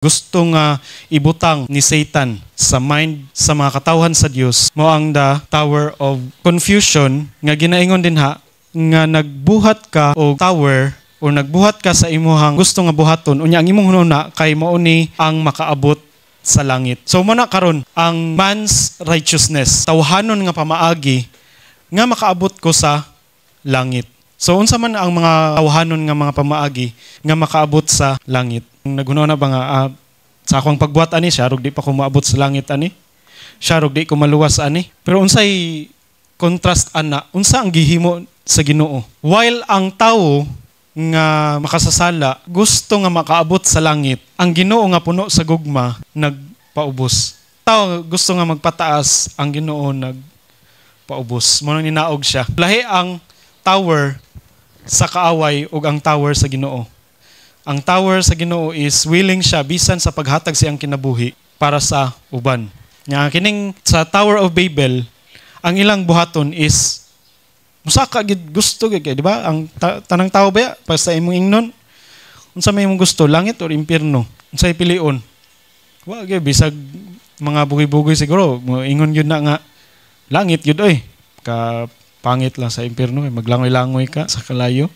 gusto nga ibutang ni Satan sa mind sa mga katawhan sa Dios mao ang the tower of confusion nga ginaingon din ha nga nagbuhat ka og tower o nagbuhat ka sa imuhang gusto nga buhaton unya ang imong hununa kay mao ni ang makaabot sa langit. So mo na karon ang man's righteousness tawhanon nga pamaagi nga makaabot ko sa langit. So unsa man ang mga tawhanon nga mga pamaagi nga makaabot sa langit? Nagunaw na ba nga sa akong pagbuhat ani siya rog di pa ko maabot sa langit ani. Siya rog di ko maluwas ani. Pero unsay contrast ana? Unsa ang gihimo sa Ginoo? While ang tawo nga makasasala gusto nga makaabot sa langit, ang Ginoo nga puno sa gugma nagpaubos. Tawo gusto nga magpataas, ang Ginoo nagpaubos. Mo nang ninaog siya. Lahi ang tower sa kaaway ug ang tower sa Ginoo. Ang tower sa Ginoo is willing siya bisan sa paghatag siyang kinabuhi para sa uban. Nga kining sa Tower of Babel, ang ilang buhaton is musaka gid gusto gid, di ba? Ang tanang tao ba basta imong ingnon unsa may imong gusto, langit or impierno? Unsay pilion? Wa gyud bisag mga bugoy-bugoy siguro, ingon gyud na nga langit gyud oy. Ka pangit lang sa impierno, maglangoy-langoy ka sa kalayo.